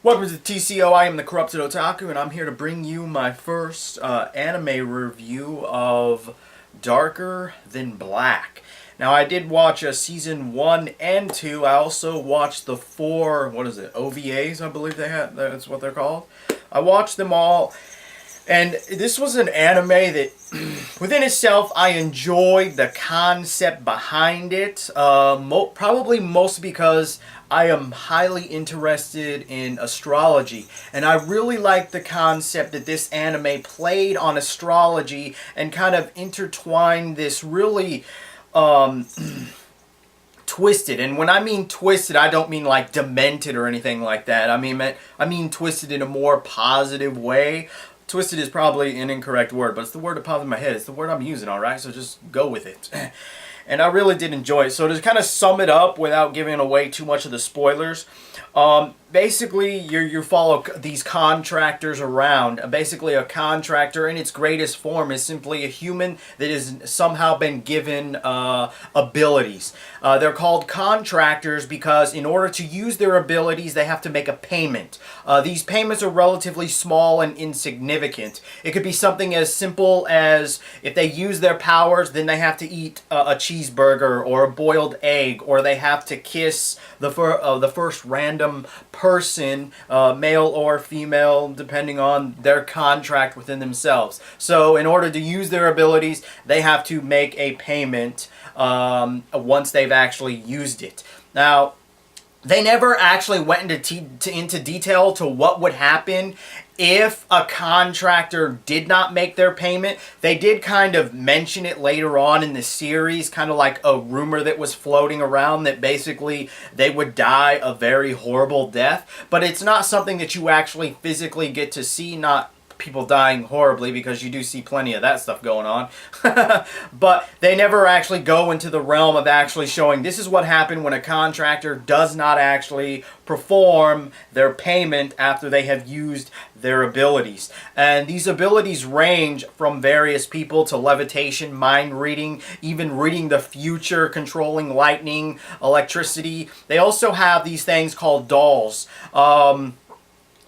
Welcome to TCO. I am the Corrupted Otaku, and I'm here to bring you my first anime review of Darker Than Black. Now, I did watch season 1 and 2. I also watched the four, OVAs, I believe that's what they're called. I watched them all, and this was an anime that, within itself, I enjoyed the concept behind it. Probably mostly because I am highly interested in astrology, and I really like the concept that this anime played on astrology and kind of intertwined this really twisted. And when I mean twisted, I don't mean like demented or anything like that. I mean twisted in a more positive way. Twisted is probably an incorrect word, but it's the word that pops in my head. It's the word I'm using, alright? So just go with it. And I really did enjoy it. So to kind of sum it up without giving away too much of the spoilers, basically you follow these contractors around. Basically a contractor in its greatest form is simply a human that has somehow been given abilities. They're called contractors because in order to use their abilities they have to make a payment. These payments are relatively small and insignificant. It could be something as simple as if they use their powers, then they have to eat a cheeseburger or a boiled egg, or they have to kiss the first random person, male or female, depending on their contract within themselves. So in order to use their abilities, they have to make a payment once they've actually used it. Now, they never actually went into detail to what would happen if a contractor did not make their payment. They did kind of mention it later on in the series, kind of like a rumor that was floating around that basically they would die a very horrible death. But it's not something that you actually physically get to see, not people dying horribly, because you do see plenty of that stuff going on. But they never actually go into the realm of actually showing this is what happened when a contractor does not actually perform their payment after they have used their abilities. And these abilities range from various people to levitation, mind reading, even reading the future, controlling lightning, electricity. They also have these things called dolls.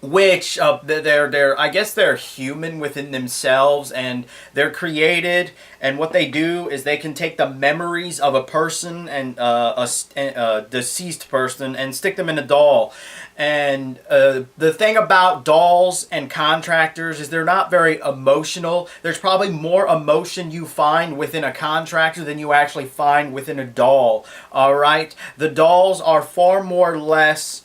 Which I guess they're human within themselves, and they're created, and what they do is they can take the memories of a person and a deceased person and stick them in a doll. And the thing about dolls and contractors is they're not very emotional. There's probably more emotion you find within a contractor than you actually find within a doll. All right, the dolls are far more or less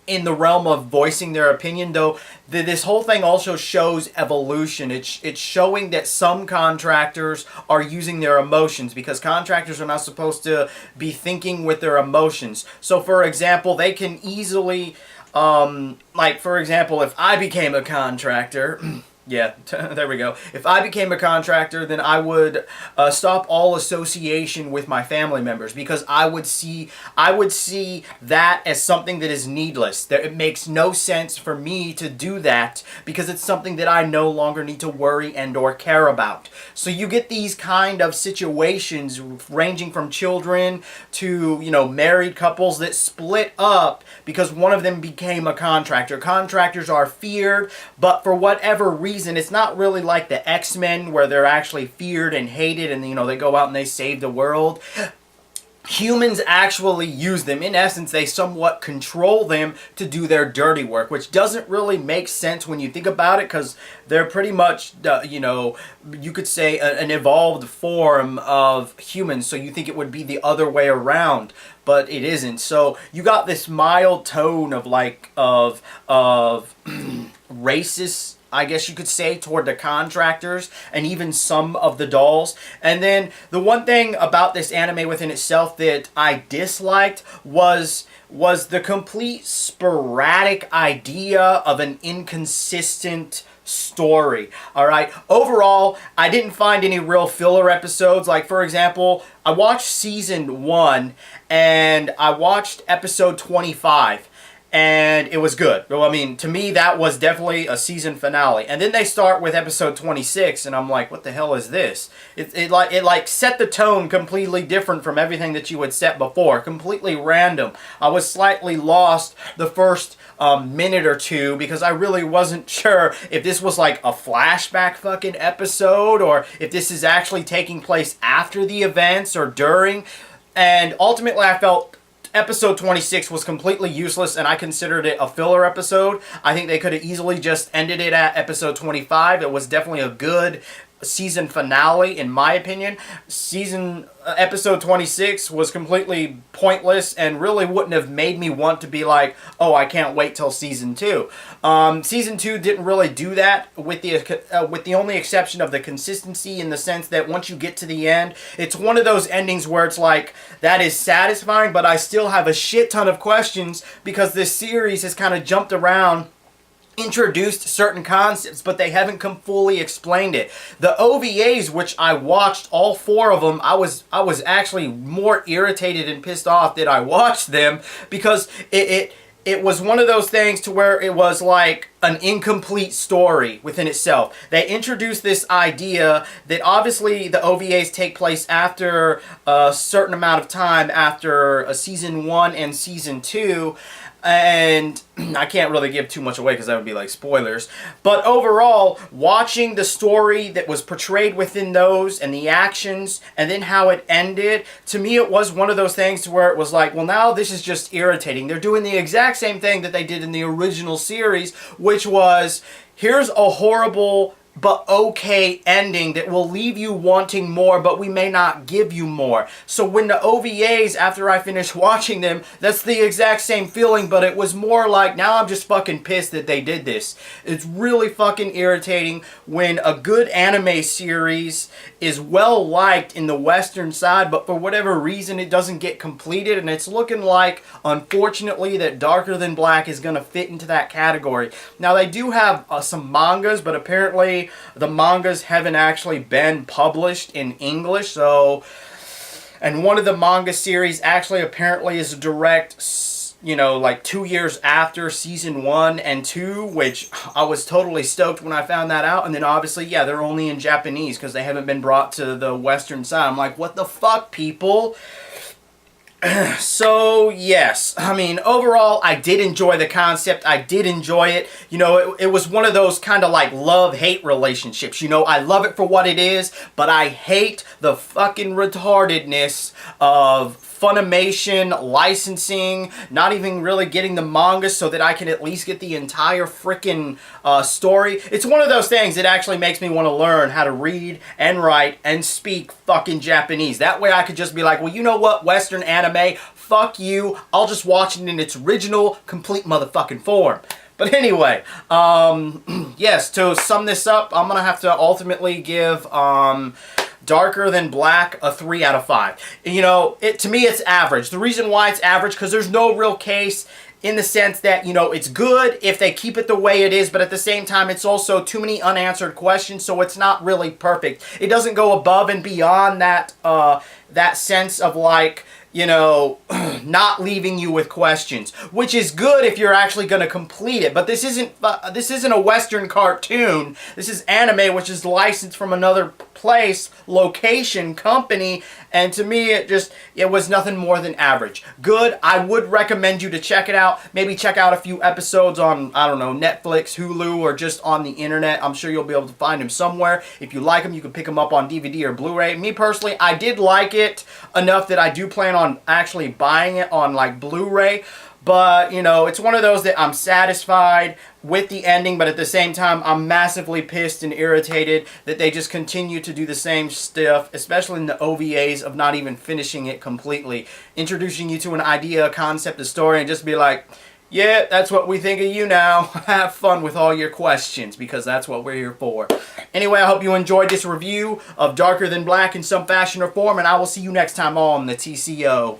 in the realm of voicing their opinion, though this whole thing also shows evolution. It's showing that some contractors are using their emotions, because contractors are not supposed to be thinking with their emotions. So for example, they can easily, like for example, if I became a contractor, yeah, there we go. If I became a contractor, then I would stop all association with my family members, because I would see that as something that is needless. That it makes no sense for me to do that, because it's something that I no longer need to worry and or care about. So you get these kind of situations ranging from children to, married couples that split up because one of them became a contractor. Contractors are feared, but for whatever reason, it's not really like the X-Men where they're actually feared and hated and they go out and they save the world. Humans actually use them. In essence, they somewhat control them to do their dirty work, which doesn't really make sense when you think about it, because they're pretty much, you could say an evolved form of humans, so you think it would be the other way around, but it isn't. So you got this mild tone of racist, I guess you could say, toward the contractors and even some of the dolls. And then the one thing about this anime within itself that I disliked was the complete sporadic idea of an inconsistent story. Alright, overall, I didn't find any real filler episodes. Like, for example, I watched season 1 and I watched episode 25. and it was good. Well, I mean, to me, that was definitely a season finale. And then they start with episode 26, and I'm like, what the hell is this? It like set the tone completely different from everything that you had set before. Completely random. I was slightly lost the first minute or two because I really wasn't sure if this was like a flashback fucking episode or if this is actually taking place after the events or during. And ultimately, I felt episode 26 was completely useless, and I considered it a filler episode. I think they could have easily just ended it at episode 25. It was definitely a good season finale, in my opinion. Episode 26 was completely pointless and really wouldn't have made me want to be like, oh, I can't wait till season 2. Season 2 didn't really do that, with the only exception of the consistency, in the sense that once you get to the end, it's one of those endings where it's like, that is satisfying, but I still have a shit ton of questions because this series has kind of jumped around, introduced certain concepts, but they haven't fully explained it. The OVAs, which I watched all 4 of them, I was actually more irritated and pissed off that I watched them, because it was one of those things to where it was like an incomplete story within itself. They introduced this idea that obviously the OVAs take place after a certain amount of time after season 1 and season 2. And I can't really give too much away because that would be like spoilers. But overall, watching the story that was portrayed within those and the actions and then how it ended, to me it was one of those things to where it was like, well, now this is just irritating. They're doing the exact same thing that they did in the original series, which was, here's a horrible but okay ending that will leave you wanting more, but we may not give you more. So when the OVAs, after I finished watching them, that's the exact same feeling, but it was more like, now I'm just fucking pissed that they did this. It's really fucking irritating when a good anime series is well liked in the Western side, but for whatever reason it doesn't get completed, and it's looking like, unfortunately, that Darker Than Black is going to fit into that category. Now, they do have some mangas, but apparently the mangas haven't actually been published in English, so, and one of the manga series actually apparently is a direct, you know, like 2 years after season 1 and 2, which I was totally stoked when I found that out. And then obviously, yeah, they're only in Japanese because they haven't been brought to the Western side. I'm like, what the fuck, people? So, yes, I mean, overall, I did enjoy the concept. I did enjoy it. You know, it was one of those kind of like love-hate relationships. You know, I love it for what it is, but I hate the fucking retardedness of Funimation licensing, not even really getting the manga so that I can at least get the entire freaking story. It's one of those things that actually makes me want to learn how to read and write and speak fucking Japanese. That way I could just be like, well, you know what, Western anime, fuck you. I'll just watch it in its original, complete motherfucking form. But anyway, yes, to sum this up, I'm going to have to ultimately give Darker Than Black a 3 out of 5. You know, to me it's average. The reason why it's average, because there's no real case in the sense that, you know, it's good if they keep it the way it is, but at the same time it's also too many unanswered questions, so it's not really perfect. It doesn't go above and beyond that that sense of like, you know, not leaving you with questions, which is good if you're actually going to complete it. But this isn't a Western cartoon. This is anime, which is licensed from another place, location, company, and to me it was nothing more than average. Good. I would recommend you to check it out. Maybe check out a few episodes on, I don't know, Netflix, Hulu, or just on the internet. I'm sure you'll be able to find them somewhere. If you like them, you can pick them up on DVD or Blu-ray. Me personally, I did like it enough that I do plan on actually buying it on like Blu-ray, but you know, it's one of those that I'm satisfied with the ending, but at the same time I'm massively pissed and irritated that they just continue to do the same stuff, especially in the OVAs, of not even finishing it completely, introducing you to an idea, a concept, a story, and just be like, yeah, that's what we think of you now. Have fun with all your questions, because that's what we're here for. Anyway, I hope you enjoyed this review of Darker Than Black in some fashion or form, and I will see you next time on the TCO.